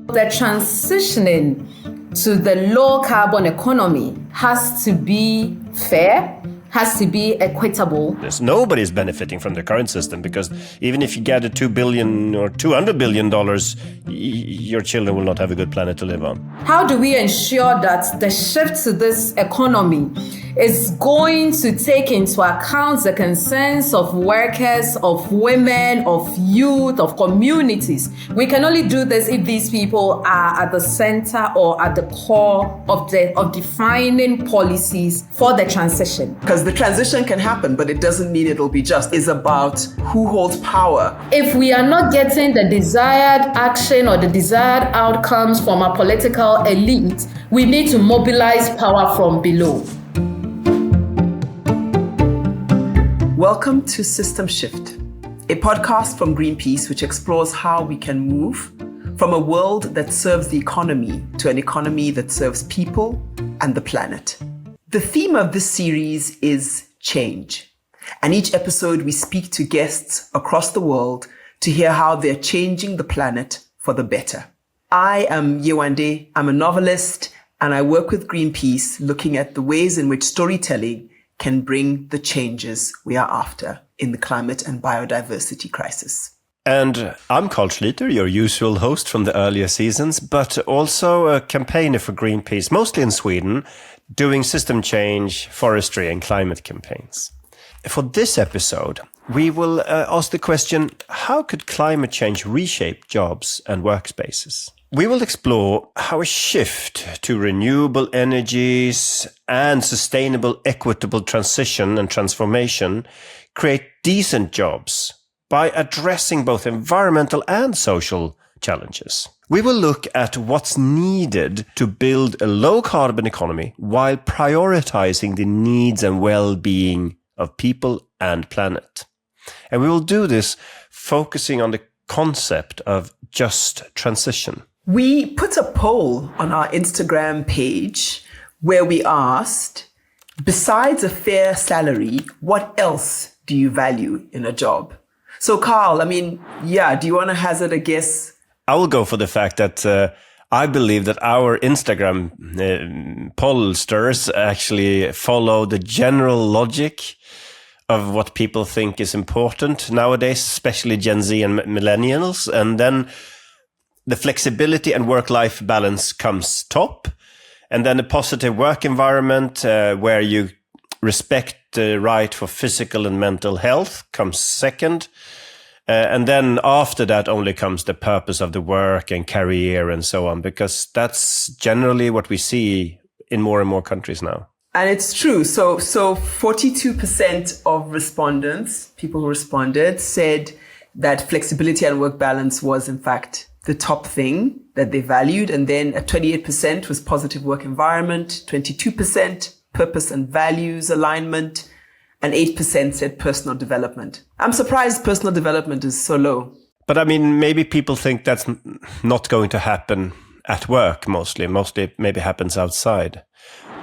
The transitioning to the low carbon economy has to be fair, has to be equitable. Nobody's benefiting from the current system because even if you get a $2 billion or $200 billion, your children will not have a good planet to live on. How do we ensure that the shift to this economy is going to take into account the concerns of workers, of women, of youth, of communities? We can only do this if these people are at the center or at the core of defining policies for the transition. Because the transition can happen, but it doesn't mean it'll be just. It's about who holds power. If we are not getting the desired action or the desired outcomes from our political elite, we need to mobilize power from below. Welcome to System Shift, a podcast from Greenpeace which explores how we can move from a world that serves the economy to an economy that serves people and the planet. The theme of this series is change. And each episode we speak to guests across the world to hear how they're changing the planet for the better. I am Yewande. I'm a novelist and I work with Greenpeace looking at the ways in which storytelling can bring the changes we are after in the climate and biodiversity crisis. And I'm Carl Schlyter, your usual host from the earlier seasons, but also a campaigner for Greenpeace, mostly in Sweden, doing system change, forestry and climate campaigns. For this episode, we will ask the question, how could climate change reshape jobs and workspaces? We will explore how a shift to renewable energies and sustainable, equitable transition and transformation create decent jobs by addressing both environmental and social challenges. We will look at what's needed to build a low-carbon economy while prioritizing the needs and well-being of people and planet. And we will do this focusing on the concept of just transition. We put a poll on our Instagram page where we asked, besides a fair salary, what else do you value in a job? So Carl, do you want to hazard a guess? I will go for the fact that I believe that our Instagram pollsters actually follow the general logic of what people think is important nowadays, especially Gen Z and millennials. And then the flexibility and work-life balance comes top. And then a positive work environment where you respect the right for physical and mental health comes second. And then after that only comes the purpose of the work and career and so on, because that's generally what we see in more and more countries now. And it's true. So 42% of respondents, people who responded, said that flexibility and work balance was in fact the top thing that they valued. And then at 28% was positive work environment, 22% purpose and values alignment, and 8% said personal development. I'm surprised personal development is so low. But maybe people think that's not going to happen at work mostly. Mostly maybe happens outside.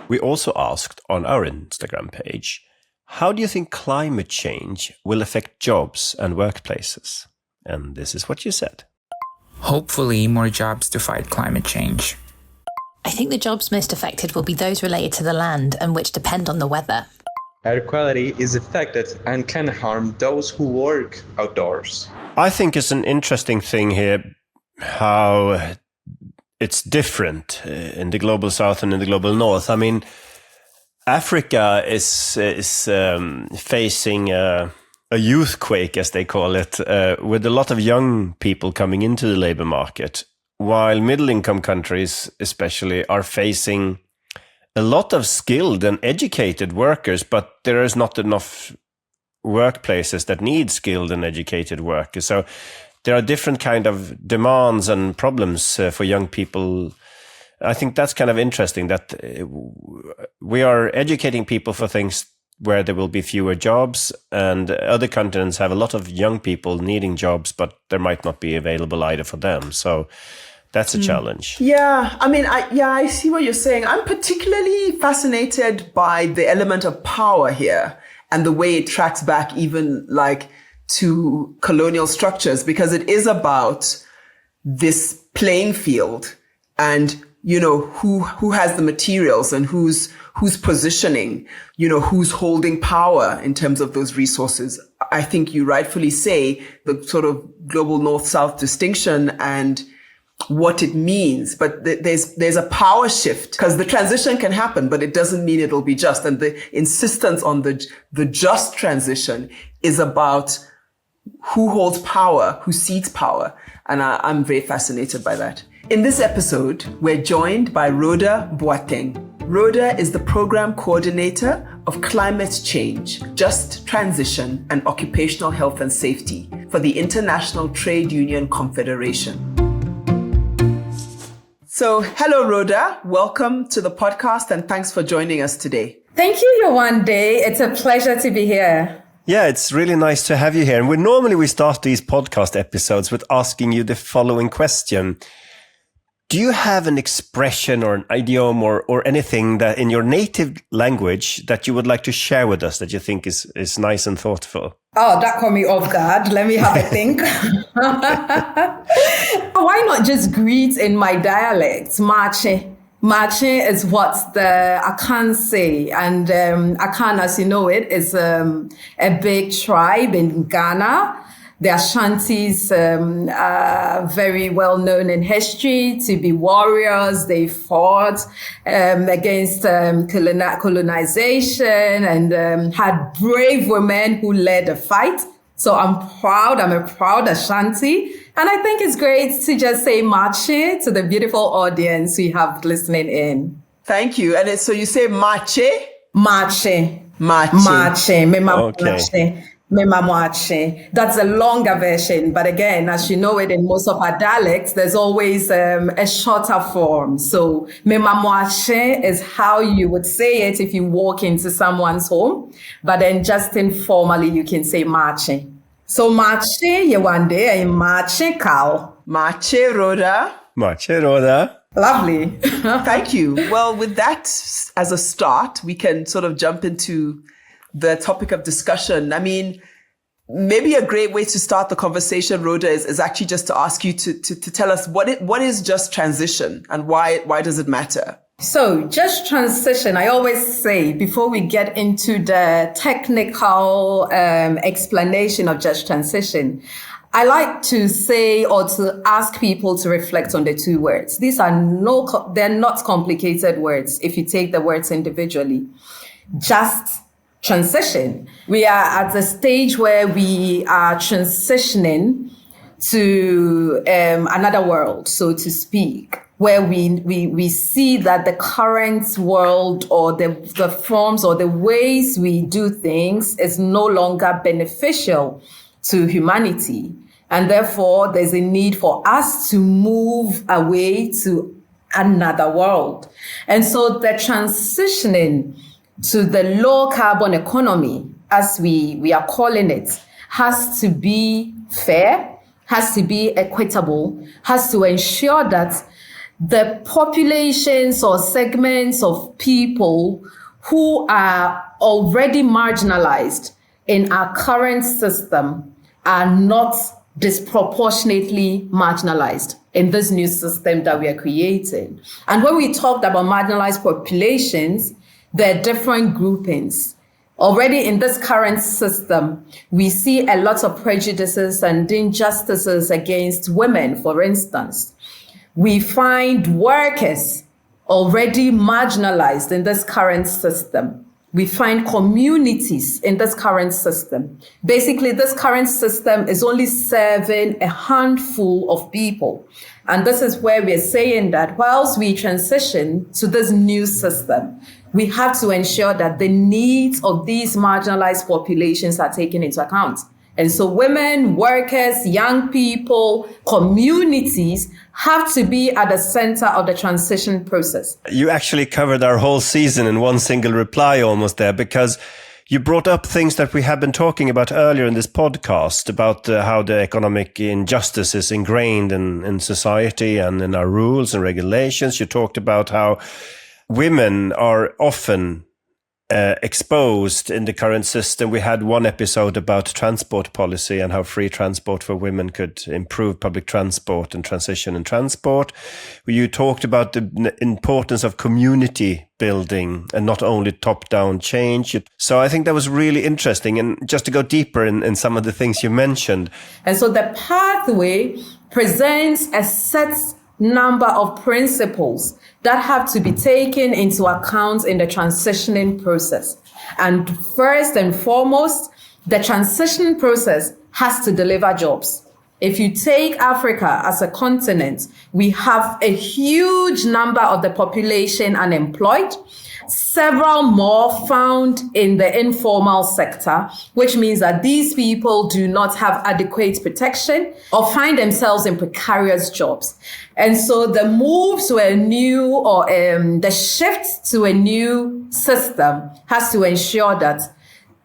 We also asked on our Instagram page, how do you think climate change will affect jobs and workplaces? And this is what you said. Hopefully more jobs to fight climate change. I think the jobs most affected will be those related to the land and which depend on the weather. Air quality is affected and can harm those who work outdoors. I think it's an interesting thing here how it's different in the global south and in the global north. Africa is facing a youthquake, as they call it, with a lot of young people coming into the labor market, while middle-income countries especially are facing a lot of skilled and educated workers, but there is not enough workplaces that need skilled and educated workers. So there are different kind of demands and problems for young people. I think that's kind of interesting that we are educating people for things where there will be fewer jobs, and other continents have a lot of young people needing jobs, but there might not be available either for them. So that's a challenge. Yeah, I see what you're saying. I'm particularly fascinated by the element of power here and the way it tracks back even to colonial structures, because it is about this playing field and, who has the materials and who's positioning, who's holding power in terms of those resources. I think you rightfully say the sort of global north-south distinction and what it means, but there's a power shift because the transition can happen, but it doesn't mean it'll be just. And the insistence on the just transition is about who holds power, who cedes power. And I'm very fascinated by that. In this episode, we're joined by Rhoda Boateng. Rhoda is the program coordinator of climate change, just transition, and occupational health and safety for the International Trade Union Confederation. So, hello, Rhoda. Welcome to the podcast and thanks for joining us today. Thank you, Yewande. It's a pleasure to be here. Yeah, it's really nice to have you here. And we start these podcast episodes with asking you the following question. Do you have an expression or an idiom or anything that in your native language that you would like to share with us that you think is nice and thoughtful? Oh, that caught me off guard. Let me have a think. Why not just greet in my dialect? Mache. Mache is what the Akan say. And Akan, as you know it, is a big tribe in Ghana. The Ashantis are very well known in history to be warriors. They fought against colonization and had brave women who led the fight. So I'm a proud Ashanti. And I think it's great to just say Mache to the beautiful audience we have listening in. Thank you. And so you say Mache? Mache. Mache. Mache. Okay. Memamwache. That's a longer version. But again, as you know it in most of our dialects, there's always a shorter form. So memamwache is how you would say it if you walk into someone's home. But then just informally, you can say mache. So mache Yewande and mache cow. Mache Rhoda. Mache Rhoda. Lovely. Thank you. Well, with that as a start, we can sort of jump into the topic of discussion. I mean, maybe a great way to start the conversation, Rhoda, is actually just to ask you to tell us what is just transition and why does it matter? So just transition, I always say before we get into the technical explanation of just transition, I like to say or to ask people to reflect on the two words. These are they're not complicated words if you take the words individually. Just transition. We are at the stage where we are transitioning to another world, so to speak, where we see that the current world or the forms or the ways we do things is no longer beneficial to humanity. And therefore, there's a need for us to move away to another world. And so the transitioning to the low carbon economy, as we are calling it, has to be fair, has to be equitable, has to ensure that the populations or segments of people who are already marginalized in our current system are not disproportionately marginalized in this new system that we are creating. And when we talked about marginalized populations, there are different groupings. Already in this current system, we see a lot of prejudices and injustices against women, for instance. We find workers already marginalized in this current system. We find communities in this current system. Basically, this current system is only serving a handful of people. And this is where we're saying that whilst we transition to this new system, we have to ensure that the needs of these marginalized populations are taken into account. And so women, workers, young people, communities have to be at the center of the transition process. You actually covered our whole season in one single reply almost there, because you brought up things that we have been talking about earlier in this podcast about how the economic injustice is ingrained in society and in our rules and regulations. You talked about how women are often exposed in the current system. We had one episode about transport policy and how free transport for women could improve public transport and transition in transport. You talked about the importance of community building and not only top-down change. So I think that was really interesting. And just to go deeper in some of the things you mentioned. And so the pathway presents a set number of principles that have to be taken into account in the transitioning process. And first and foremost, the transition process has to deliver jobs. If you take Africa as a continent, we have a huge number of the population unemployed, several more found in the informal sector, which means that these people do not have adequate protection or find themselves in precarious jobs. And so the move to a new or the shift to a new system has to ensure that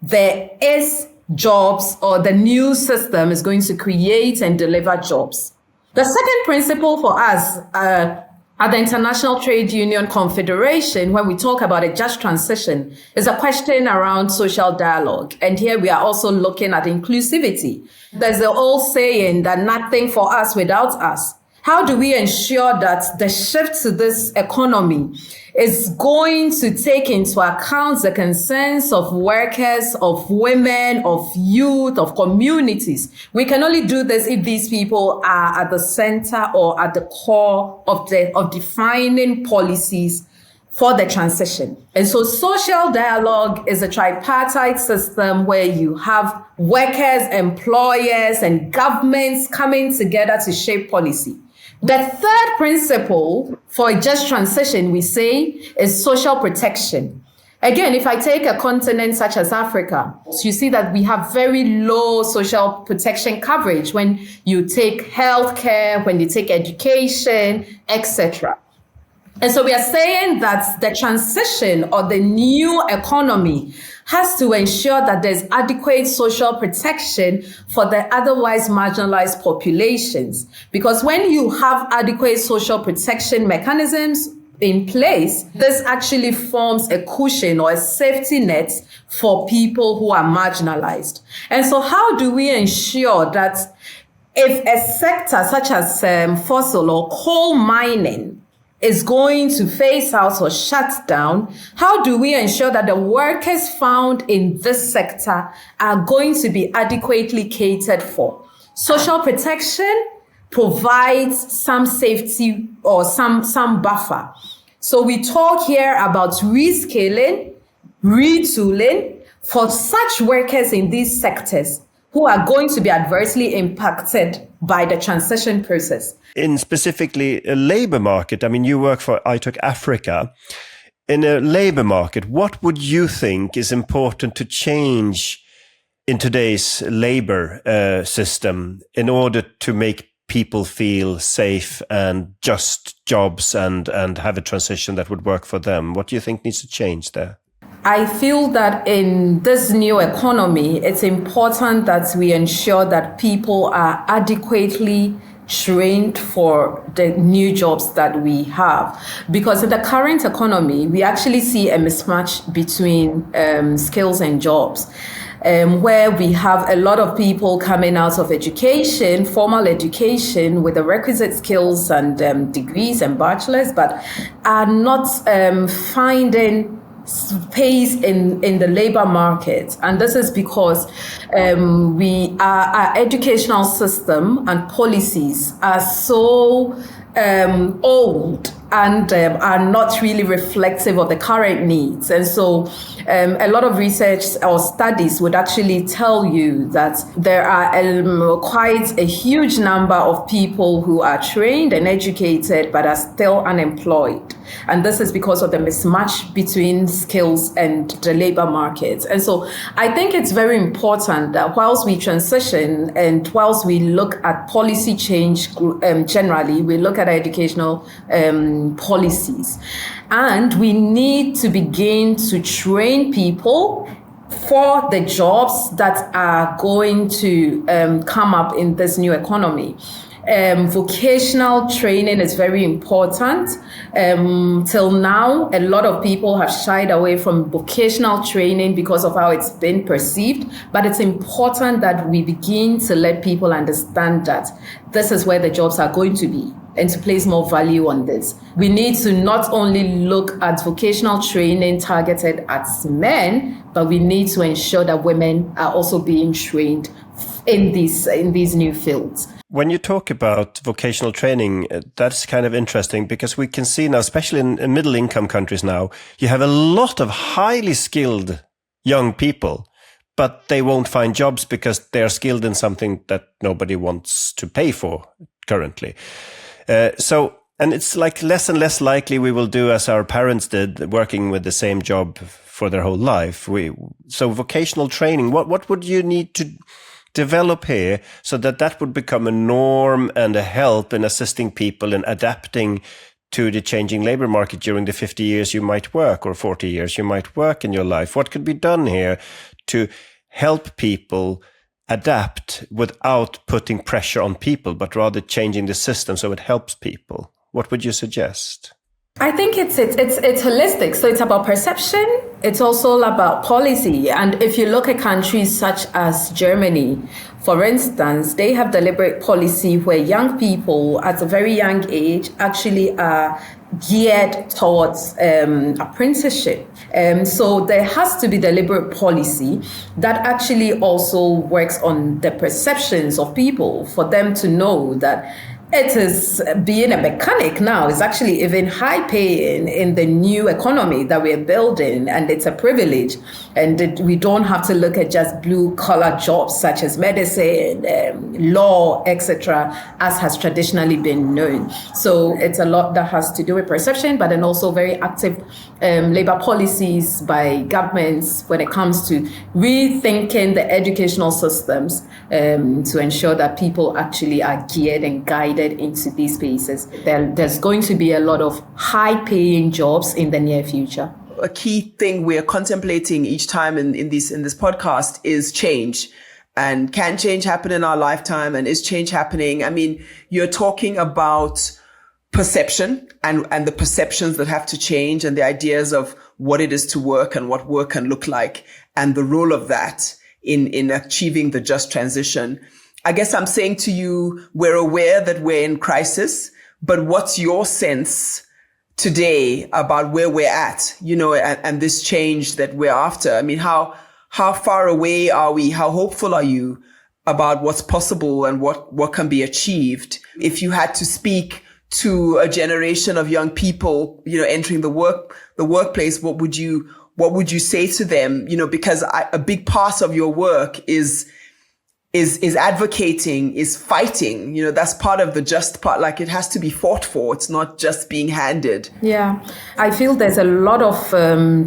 there is jobs, or the new system is going to create and deliver jobs. The second principle for us at the International Trade Union Confederation, when we talk about a just transition, is a question around social dialogue. And here we are also looking at inclusivity. There's the old saying that nothing for us without us. How do we ensure that the shift to this economy is going to take into account the concerns of workers, of women, of youth, of communities? We can only do this if these people are at the center or at the core of defining policies for the transition. And so social dialogue is a tripartite system where you have workers, employers, and governments coming together to shape policy. The third principle for a just transition, we say, is social protection. Again, if I take a continent such as Africa, you see that we have very low social protection coverage when you take healthcare, when you take education, etc. And so we are saying that the transition or the new economy has to ensure that there's adequate social protection for the otherwise marginalized populations. Because when you have adequate social protection mechanisms in place, this actually forms a cushion or a safety net for people who are marginalized. And so how do we ensure that if a sector such as fossil or coal mining is going to phase out or shut down, how do we ensure that the workers found in this sector are going to be adequately catered for? Social protection provides some safety or some buffer. So we talk here about reskilling, retooling for such workers in these sectors who are going to be adversely impacted by the transition process. In specifically a labor market, I mean, you work for iTalk Africa. In a labor market, what would you think is important to change in today's labor system in order to make people feel safe and just jobs and have a transition that would work for them? What do you think needs to change there? I feel that in this new economy, it's important that we ensure that people are adequately trained for the new jobs that we have. Because in the current economy, we actually see a mismatch between skills and jobs. Where we have a lot of people coming out of education, formal education, with the requisite skills and degrees and bachelors, but are not finding space in the labor market. And this is because our educational system and policies are so old and are not really reflective of the current needs. And so a lot of research or studies would actually tell you that there are quite a huge number of people who are trained and educated but are still unemployed. And this is because of the mismatch between skills and the labor market. And so I think it's very important that whilst we transition and whilst we look at policy change generally, we look at educational policies. And we need to begin to train people for the jobs that are going to come up in this new economy. Vocational training is very important. Till now, a lot of people have shied away from vocational training because of how it's been perceived. But it's important that we begin to let people understand that this is where the jobs are going to be, and to place more value on this. We need to not only look at vocational training targeted at men, but we need to ensure that women are also being trained in these new fields. When you talk about vocational training, that's kind of interesting, because we can see now, especially in middle income countries now, you have a lot of highly skilled young people, but they won't find jobs because they're skilled in something that nobody wants to pay for currently. And it's like less and less likely we will do as our parents did, working with the same job for their whole life. So vocational training, what would you need to develop here so that would become a norm and a help in assisting people in adapting to the changing labor market during the 50 years you might work, or 40 years you might work in your life? What could be done here to help people adapt without putting pressure on people, but rather changing the system so it helps people? What would you suggest? I think it's holistic. So it's about perception. It's also about policy. And if you look at countries such as Germany, for instance, they have deliberate policy where young people at a very young age actually are geared towards apprenticeship. So there has to be deliberate policy that actually also works on the perceptions of people, for them to know that it is being a mechanic now is actually even high paying in the new economy that we're building, and it's a privilege. And we don't have to look at just blue collar jobs such as medicine, law, etc., as has traditionally been known. So it's a lot that has to do with perception, but then also very active labor policies by governments when it comes to rethinking the educational systems to ensure that people actually are geared and guided into these spaces. There's going to be a lot of high-paying jobs in the near future. A key thing we're contemplating each time in this podcast is change. And can change happen in our lifetime? And is change happening? I mean, you're talking about perception and the perceptions that have to change, and the ideas of what it is to work and what work can look like, and the role of that in achieving the just transition. I guess I'm saying to you, we're aware that we're in crisis, but what's your sense today about where we're at, and this change that we're after? I mean, how far away are we? How hopeful are you about what's possible and what can be achieved? If you had to speak to a generation of young people, entering the workplace, what would you say to them? Because a big part of your work is advocating, is fighting. That's part of the just part. Like, it has to be fought for. It's not just being handed. Yeah, I feel there's a lot of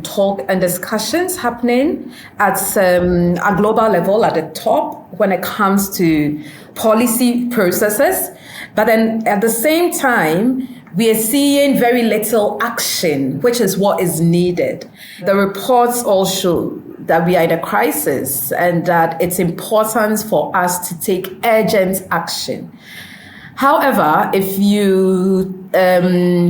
talk and discussions happening at a global level at the top when it comes to policy processes. But then at the same time, we are seeing very little action, which is what is needed. The reports all show that we are in a crisis and that it's important for us to take urgent action. However, if you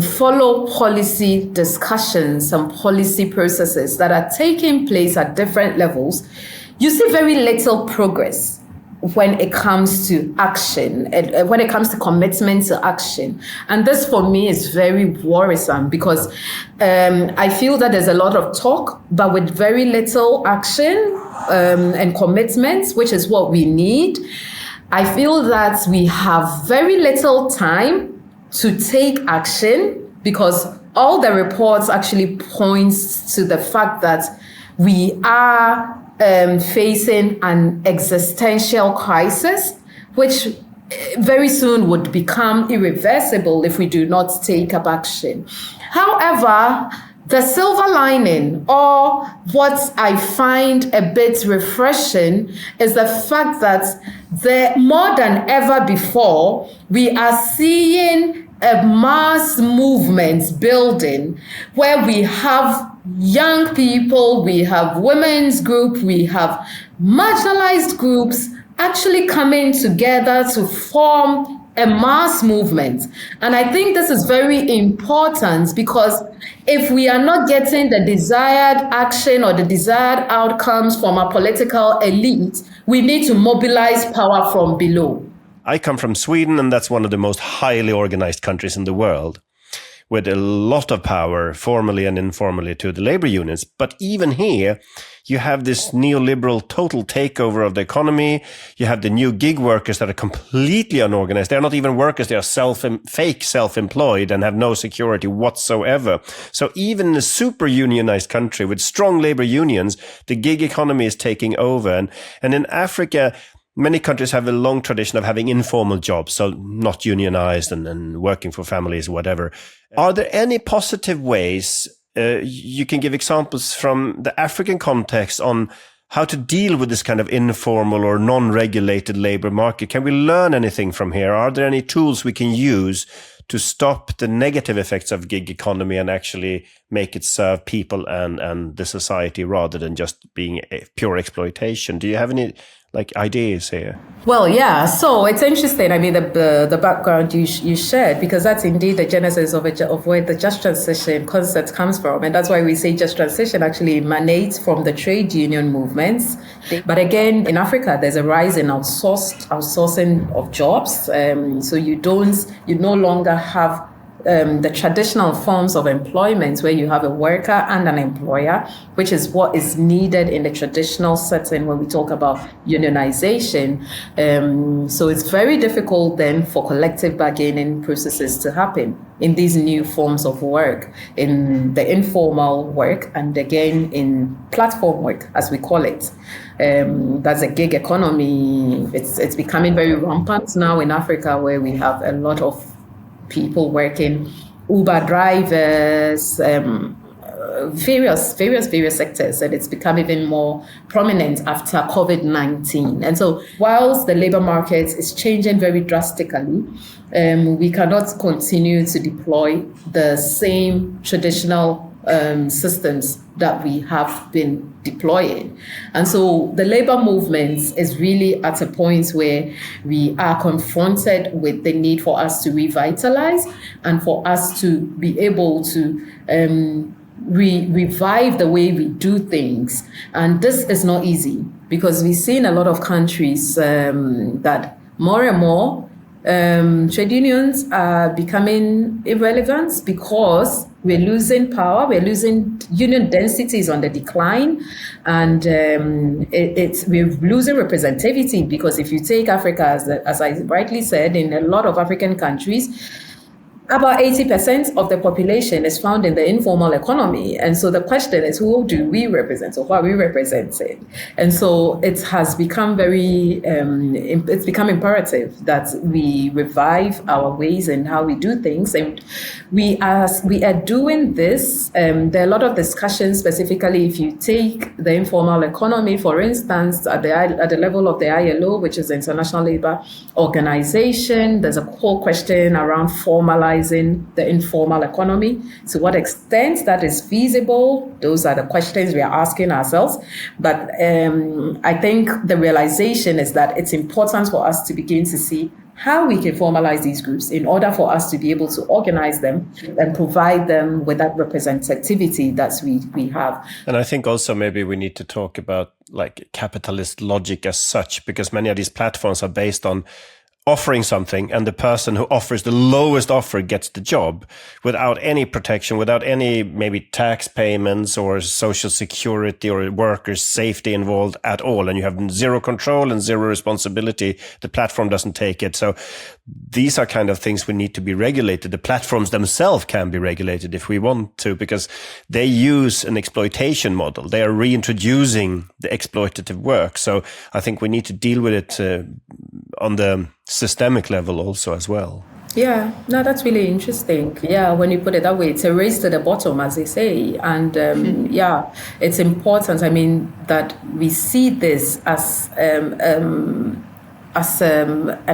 follow policy discussions and policy processes that are taking place at different levels, you see very little progress when it comes to action, and when it comes to commitment to action. And this for me is very worrisome, because I feel that there's a lot of talk, but with very little action and commitment, which is what we need. I feel that we have very little time to take action, because all the reports actually points to the fact that we are facing an existential crisis, which very soon would become irreversible if we do not take up action. However, the silver lining, or what I find a bit refreshing, is the fact that more than ever before, we are seeing a mass movement building where we have young people, we have women's group, we have marginalized groups actually coming together to form a mass movement. And I think this is very important because if we are not getting the desired action or the desired outcomes from our political elite, we need to mobilize power from below. I come from Sweden, and that's one of the most highly organized countries in the world, with a lot of power, formally and informally, to the labor unions. But even here, you have this neoliberal total takeover of the economy. You have the new gig workers that are completely unorganized. They're not even workers. They are fake self-employed and have no security whatsoever. So even in a super unionized country with strong labor unions, the gig economy is taking over. And in Africa, many countries have a long tradition of having informal jobs, so not unionized and working for families or whatever. Are there any positive ways you can give examples from the African context on how to deal with this kind of informal or non-regulated labor market? Can we learn anything from here? Are there any tools we can use to stop the negative effects of gig economy and actually make it serve people and the society rather than just being a pure exploitation? Do you have any ideas here? Well, yeah. So it's interesting. I mean, the background you shared, because that's indeed the genesis of where the just transition concept comes from, and that's why we say just transition actually emanates from the trade union movements. But again, in Africa, there's a rise in outsourcing of jobs. So you no longer have the traditional forms of employment where you have a worker and an employer, which is what is needed in the traditional setting when we talk about unionization. So it's very difficult then for collective bargaining processes to happen in these new forms of work, in the informal work, and again in platform work, as we call it. That's a gig economy. It's becoming very rampant now in Africa, where we have a lot of people working, Uber drivers, various sectors, and it's become even more prominent after COVID-19. And so whilst the labor market is changing very drastically, we cannot continue to deploy the same traditional systems that we have been deploying. And so the labor movement is really at a point where we are confronted with the need for us to revitalize and for us to be able to revive the way we do things. And this is not easy, because we've seen a lot of countries that more and more trade unions are becoming irrelevant because we're losing power, we're losing union densities on the decline, and we're losing representativity, because if you take Africa, as I rightly said, in a lot of African countries, about 80% of the population is found in the informal economy. And so the question is, who do we represent, or who are we representing? And so it has become it's become imperative that we revive our ways and how we do things. And we are doing this. There are a lot of discussions, specifically if you take the informal economy, for instance, at the level of the ILO, which is the International Labour Organization. There's a whole question around formalizing the informal economy. To what extent that is feasible, those are the questions we are asking ourselves. But I think the realization is that it's important for us to begin to see how we can formalize these groups in order for us to be able to organize them and provide them with that representativity that we have. And I think also maybe we need to talk about capitalist logic as such, because many of these platforms are based on offering something, and the person who offers the lowest offer gets the job without any protection, without any maybe tax payments or social security or workers' safety involved at all. And you have zero control and zero responsibility. The platform doesn't take it. So these are kind of things we need to be regulated. The platforms themselves can be regulated if we want to, because they use an exploitation model. They are reintroducing the exploitative work. So I think we need to deal with it on the systemic level also as well. Yeah, no, that's really interesting. Yeah, when you put it that way, it's a race to the bottom, as they say. And yeah, it's important. I mean, that we see this as an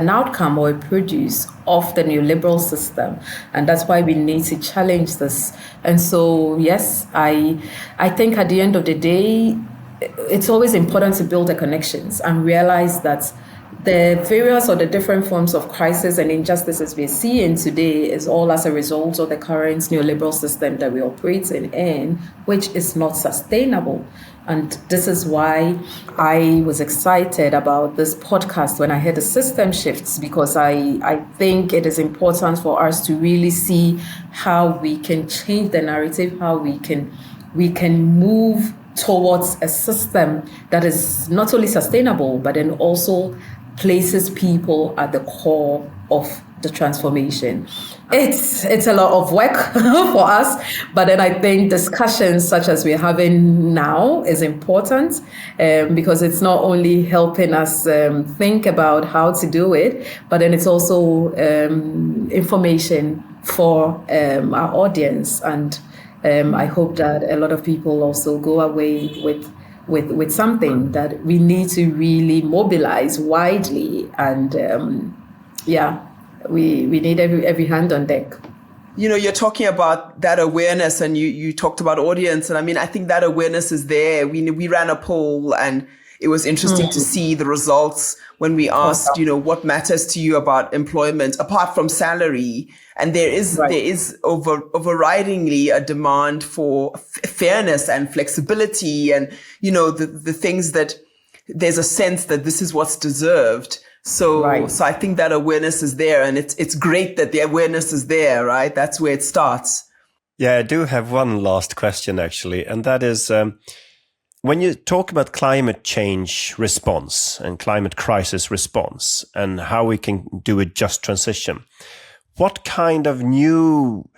outcome or a produce of the neoliberal system. And that's why we need to challenge this. And so, yes, I think at the end of the day, it's always important to build the connections and realize that the various or the different forms of crisis and injustices we're seeing today is all as a result of the current neoliberal system that we operate in, which is not sustainable. And this is why I was excited about this podcast when I heard the system shifts, because I think it is important for us to really see how we can change the narrative, how we can move towards a system that is not only sustainable, but then also places people at the core of the transformation. It's a lot of work for us, but then I think discussions such as we're having now is important because it's not only helping us think about how to do it, but then it's also information for our audience. And I hope that a lot of people also go away with something that we need to really mobilize widely. And we need every hand on deck. You're talking about that awareness, and you talked about audience. And I mean, I think that awareness is there. We ran a poll, and it was interesting to see the results when we asked, what matters to you about employment apart from salary. And there is overridingly a demand for fairness and flexibility, and the things that there's a sense that this is what's deserved. So I think that awareness is there, and it's great that the awareness is there, right? That's where it starts. Yeah, I do have one last question actually, and that is when you talk about climate change response and climate crisis response and how we can do a just transition, what kind of new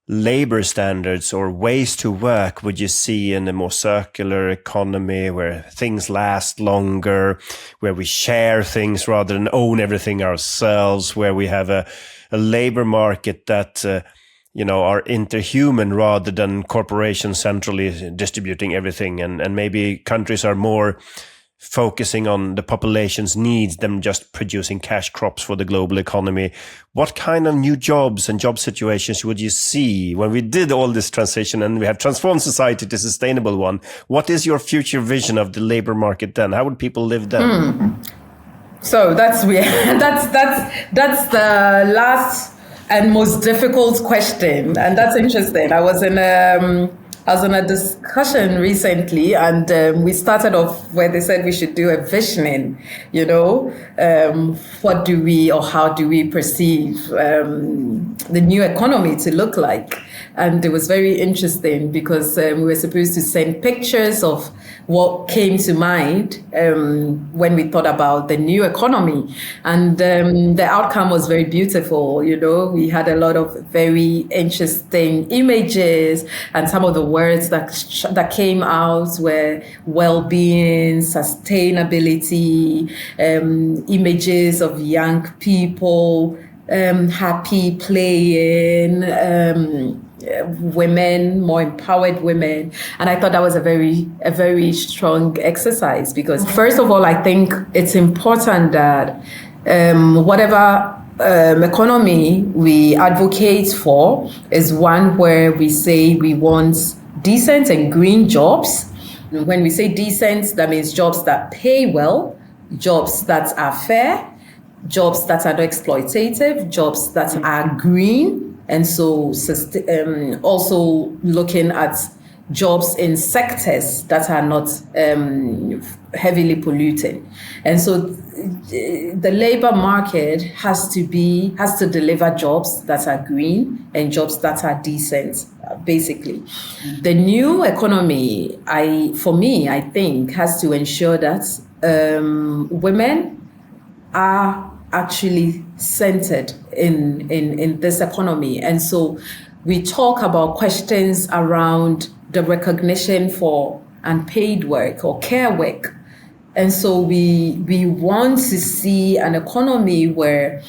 labor standards or ways to work would you see in a more circular economy where things last longer, where we share things rather than own everything ourselves, where we have a labor market that are interhuman rather than corporations centrally distributing everything, and maybe countries are more focusing on the population's needs than just producing cash crops for the global economy? What kind of new jobs and job situations would you see when we did all this transition and we have transformed society to a sustainable one? What is your future vision of the labor market then? How would people live then? So that's weird. that's the last and most difficult question, and that's interesting. I was in a discussion recently, and we started off where they said we should do a visioning, what do we or how do we perceive the new economy to look like? And it was very interesting because we were supposed to send pictures of what came to mind when we thought about the new economy. And the outcome was very beautiful. We had a lot of very interesting images, and some of the words that came out were well-being, sustainability, images of young people, happy playing, women, more empowered women. And I thought that was a very strong exercise, because first of all, I think it's important that whatever economy we advocate for is one where we say we want decent and green jobs. When we say decent, that means jobs that pay well, jobs that are fair, jobs that are not exploitative, jobs that are green. And so also looking at jobs in sectors that are not heavily polluting. And so the labor market has to deliver jobs that are green and jobs that are decent, basically. The new economy, I think, has to ensure that women are actually centered in this economy. And so we talk about questions around the recognition for unpaid work or care work. And so we want to see an economy where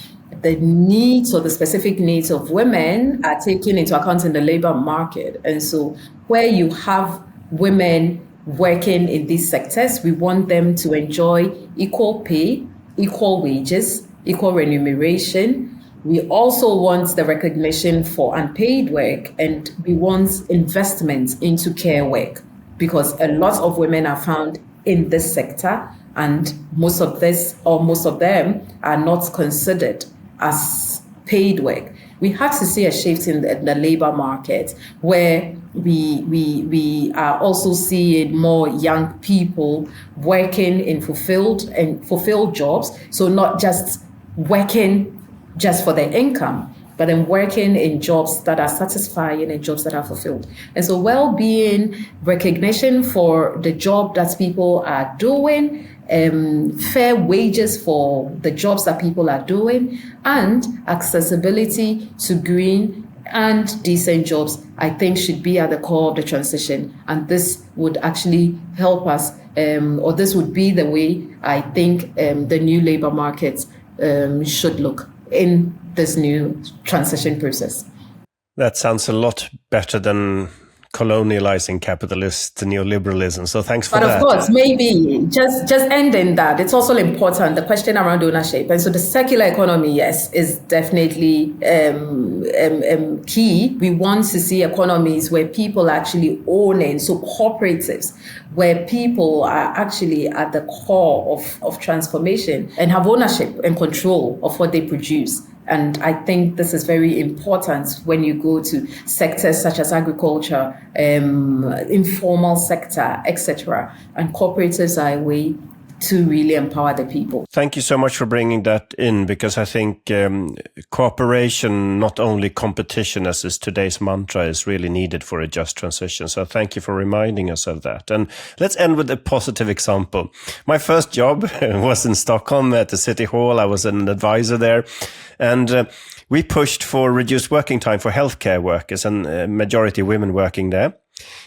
the needs or the specific needs of women are taken into account in the labor market. And so where you have women working in these sectors, we want them to enjoy equal pay, equal wages, equal remuneration. We also want the recognition for unpaid work, and we want investment into care work, because a lot of women are found in this sector And most of them are not considered as paid work. We have to see a shift in the labor market where we are also seeing more young people working in fulfilled jobs. So not just working just for their income, but then working in jobs that are satisfying and jobs that are fulfilled. And so well-being, recognition for the job that people are doing, fair wages for the jobs that people are doing, and accessibility to green and decent jobs, I think should be at the core of the transition. And this would actually help us, or this would be the way I think the new labor markets should look in this new transition process. That sounds a lot better than colonializing capitalist neoliberalism. So thanks for that. But of course, maybe just ending that, it's also important, the question around ownership. And so the circular economy, yes, is definitely key. We want to see economies where people are actually owning, so cooperatives, where people are actually at the core of transformation and have ownership and control of what they produce. And I think this is very important when you go to sectors such as agriculture, informal sector, etc. And cooperatives are a way to really empower the people. Thank you so much for bringing that in, because I think cooperation, not only competition, as is today's mantra, is really needed for a just transition. So thank you for reminding us of that. And let's end with a positive example. My first job was in Stockholm at the City Hall. I was an advisor there. And we pushed for reduced working time for healthcare workers, and majority women working there.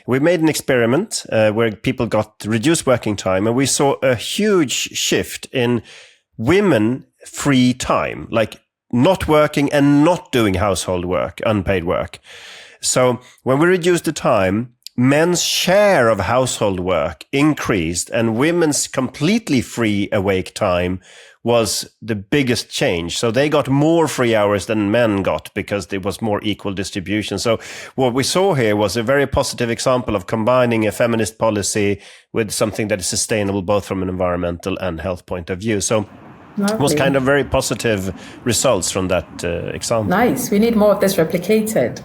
We made an experiment where people got reduced working time, and we saw a huge shift in women free time, like not working and not doing household work, unpaid work. So when we reduced the time, men's share of household work increased, and women's completely free awake time was the biggest change. So they got more free hours than men got because there was more equal distribution. So what we saw here was a very positive example of combining a feminist policy with something that is sustainable both from an environmental and health point of view. So it was kind of very positive results from that example. Nice. We need more of this replicated,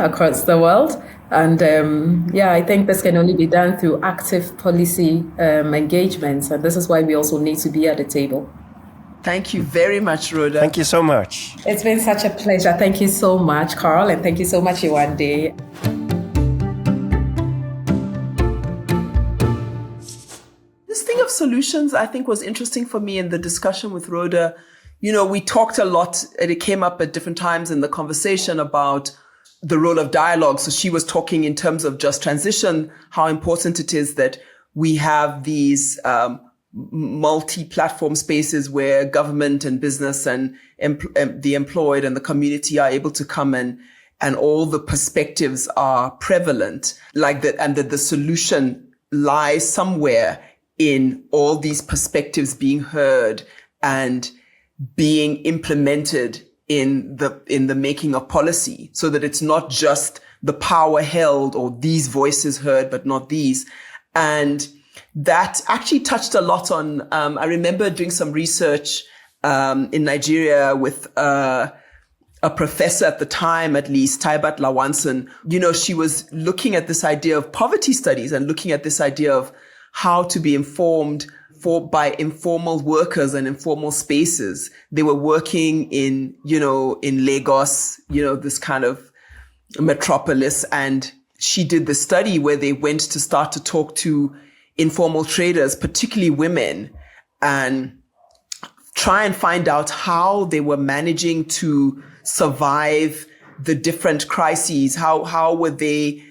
across the world. And I think this can only be done through active policy engagements. And this is why we also need to be at the table. Thank you very much, Rhoda. Thank you so much. It's been such a pleasure. Thank you so much, Carl. And thank you so much, Yewande. This thing of solutions, I think, was interesting for me in the discussion with Rhoda. You know, we talked a lot, and it came up at different times in the conversation about the role of dialogue. So she was talking in terms of just transition, how important it is that we have these multi-platform spaces where government and business and the employed and the community are able to come and all the perspectives are prevalent, like that, and that the solution lies somewhere in all these perspectives being heard and being implemented in the making of policy, so that it's not just the power held or these voices heard, but not these. And that actually touched a lot on, I remember doing some research in Nigeria with a professor at the time, at least, Taibat Lawanson. You know, she was looking at this idea of poverty studies and looking at this idea of how to be informed by informal workers and informal spaces. They were working in Lagos, this kind of metropolis. And she did the study where they went to start to talk to informal traders, particularly women, and try and find out how they were managing to survive the different crises. How were they,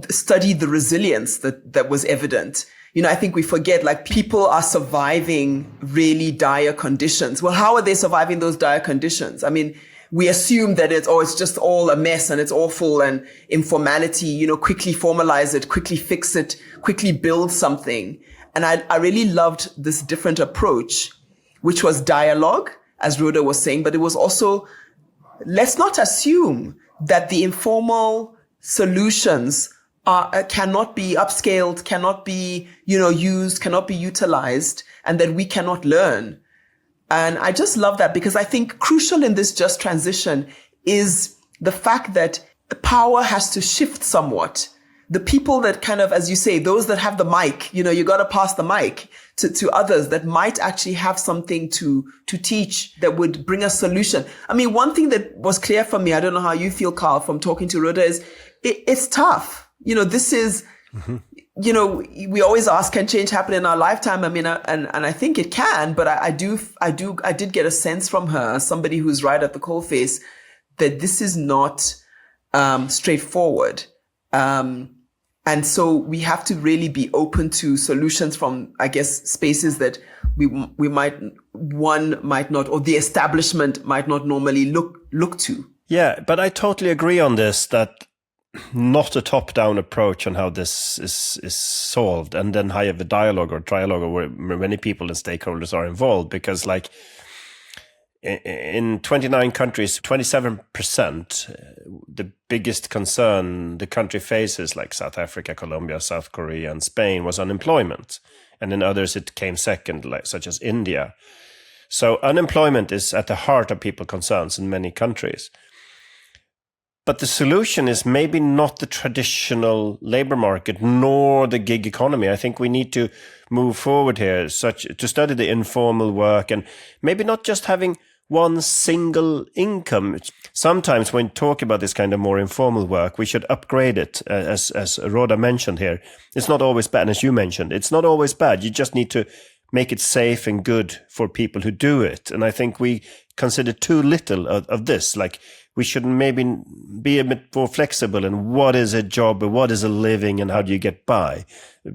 study the resilience that was evident. You know, I think we forget, like, people are surviving really dire conditions. Well, how are they surviving those dire conditions? I mean, we assume that it's just all a mess and it's awful and informality, quickly formalize it, quickly fix it, quickly build something. And I really loved this different approach, which was dialogue, as Rhoda was saying, but it was also, let's not assume that the informal solutions cannot be upscaled, cannot be, used, cannot be utilized, and that we cannot learn. And I just love that, because I think crucial in this just transition is the fact that power has to shift somewhat. The people that kind of, as you say, those that have the mic, you got to pass the mic to others that might actually have something to teach that would bring a solution. I mean, one thing that was clear for me, I don't know how you feel, Carl, from talking to Rhoda, is it's tough. This is, we always ask, can change happen in our lifetime? I mean, and I think it can, but I did get a sense from her, somebody who's right at the coalface, that this is not straightforward. And so we have to really be open to solutions from, I guess, spaces that we might not, or the establishment might not normally look to. Yeah, but I totally agree on this, that not a top-down approach on how this is solved, and then have a dialogue or trialogue where many people and stakeholders are involved, because like in 29 countries, 27%, the biggest concern the country faces, like South Africa, Colombia, South Korea, and Spain, was unemployment. And in others, it came second, like such as India. So unemployment is at the heart of people's concerns in many countries. But the solution is maybe not the traditional labor market nor the gig economy. I think we need to move forward here, to study the informal work, and maybe not just having one single income. Sometimes when we talk about this kind of more informal work, we should upgrade it, as Rhoda mentioned here. It's not always bad, as you mentioned. It's not always bad. You just need to make it safe and good for people who do it. And I think we consider too little of this. Like, we should maybe be a bit more flexible in what is a job, or what is a living, and how do you get by?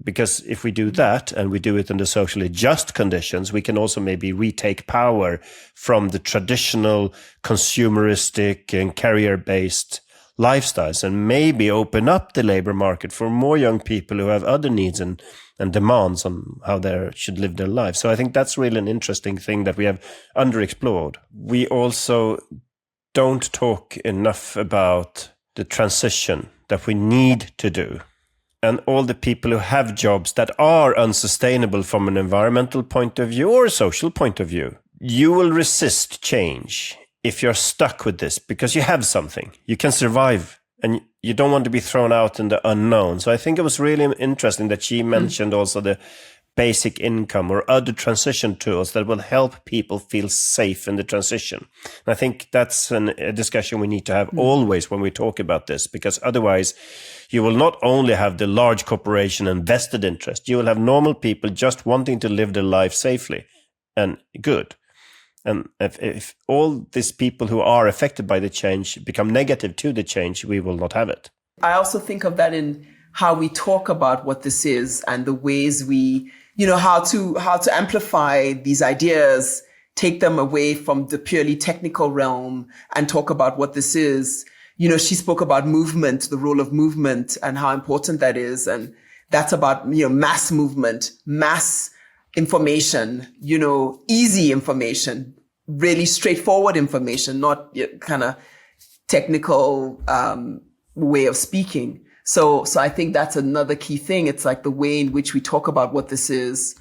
Because if we do that, and we do it under socially just conditions, we can also maybe retake power from the traditional consumeristic and career-based lifestyles, and maybe open up the labor market for more young people who have other needs and demands on how they should live their lives. So I think that's really an interesting thing that we have underexplored. We also don't talk enough about the transition that we need to do, and all the people who have jobs that are unsustainable from an environmental point of view or a social point of view. You will resist change if you're stuck with this, because you have something. You can survive, and you don't want to be thrown out in the unknown. So I think it was really interesting that she mentioned also the basic income or other transition tools that will help people feel safe in the transition. And I think that's a discussion we need to have always when we talk about this, because otherwise you will not only have the large corporation and vested interest, you will have normal people just wanting to live their life safely and good. And if all these people who are affected by the change become negative to the change, we will not have it. I also think of that in how we talk about what this is, and the ways we, how to amplify these ideas, take them away from the purely technical realm and talk about what this is. She spoke about movement, the role of movement, and how important that is. And that's about, mass movement, mass information, easy information, really straightforward information, not kind of technical way of speaking. So I think that's another key thing. It's like the way in which we talk about what this is.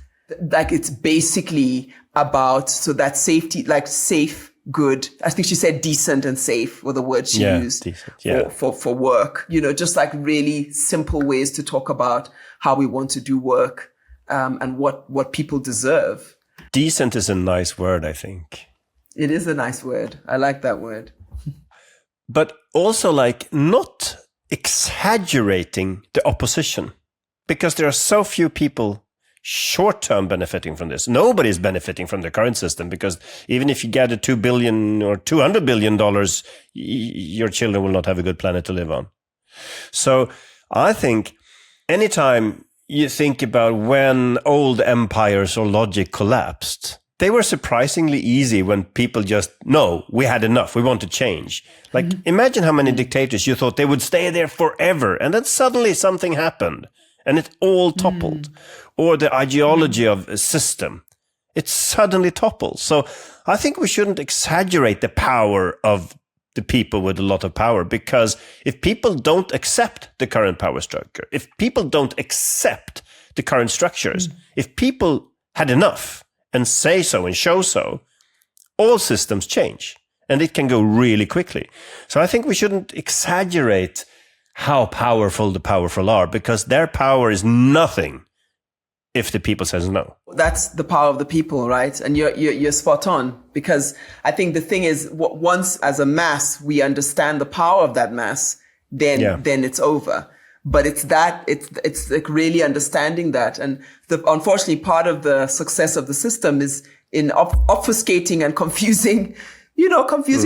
Like, it's basically about, so that safety, like safe, good. I think she said decent and safe were the words she used for work. Just like really simple ways to talk about how we want to do work, and what people deserve. Decent is a nice word, I think. It is a nice word. I like that word. But also, like, not exaggerating the opposition, because there are so few people short-term benefiting from this. Nobody's benefiting from the current system, because even if you gather $2 billion or $200 billion, your children will not have a good planet to live on. So I think anytime you think about when old empires or logic collapsed, they were surprisingly easy when people just, no, we had enough, we want to change. Like, imagine how many dictators you thought they would stay there forever, and then suddenly something happened, and it all toppled. Or the ideology of a system, it suddenly topples. So I think we shouldn't exaggerate the power of the people with a lot of power. Because if people don't accept the current power structure, if people don't accept the current structures, if people had enough and say so and show so, all systems change. And it can go really quickly. So I think we shouldn't exaggerate how powerful the powerful are, because their power is nothing if the people says no. That's the power of the people, right? And you're spot on, because I think the thing is, once as a mass we understand the power of that mass, then it's over. But it's like really understanding that, and unfortunately part of the success of the system is in obfuscating and confusing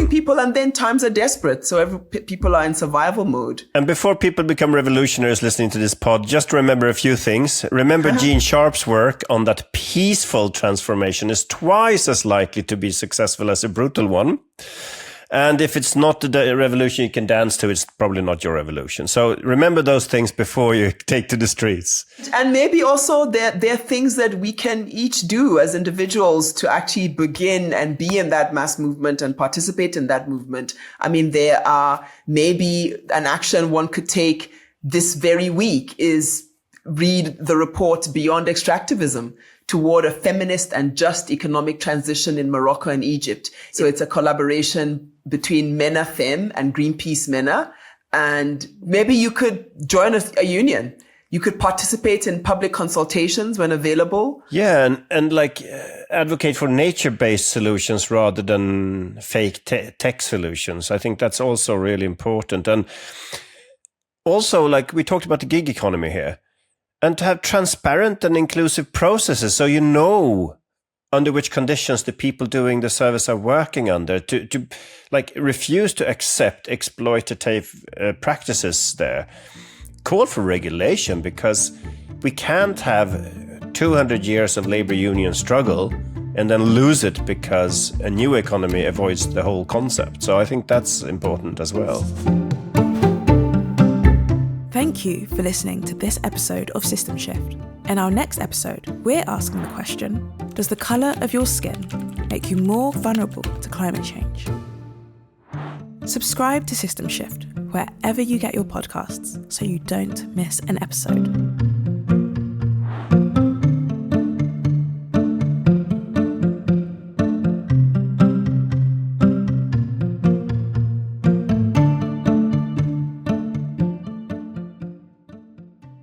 people, and then times are desperate. So people are in survival mode. And before people become revolutionaries listening to this pod, just remember a few things. Remember Gene Sharp's work on that peaceful transformation is twice as likely to be successful as a brutal one. And if it's not the revolution you can dance to, it's probably not your revolution. So remember those things before you take to the streets. And maybe also there are things that we can each do as individuals to actually begin and be in that mass movement and participate in that movement. I mean, there are maybe an action one could take this very week is read the report Beyond Extractivism, toward a feminist and just economic transition in Morocco and Egypt. So it's a collaboration between MENA Fem and Greenpeace MENA. And maybe you could join a union. You could participate in public consultations when available. Yeah, and advocate for nature-based solutions rather than fake tech solutions. I think that's also really important. And also, like we talked about the gig economy here, and to have transparent and inclusive processes so you know under which conditions the people doing the service are working under, to refuse to accept exploitative practices there. Call for regulation, because we can't have 200 years of labor union struggle and then lose it because a new economy avoids the whole concept. So I think that's important as well. Thank you for listening to this episode of System Shift. In our next episode, we're asking the question, does the colour of your skin make you more vulnerable to climate change? Subscribe to System Shift wherever you get your podcasts so you don't miss an episode.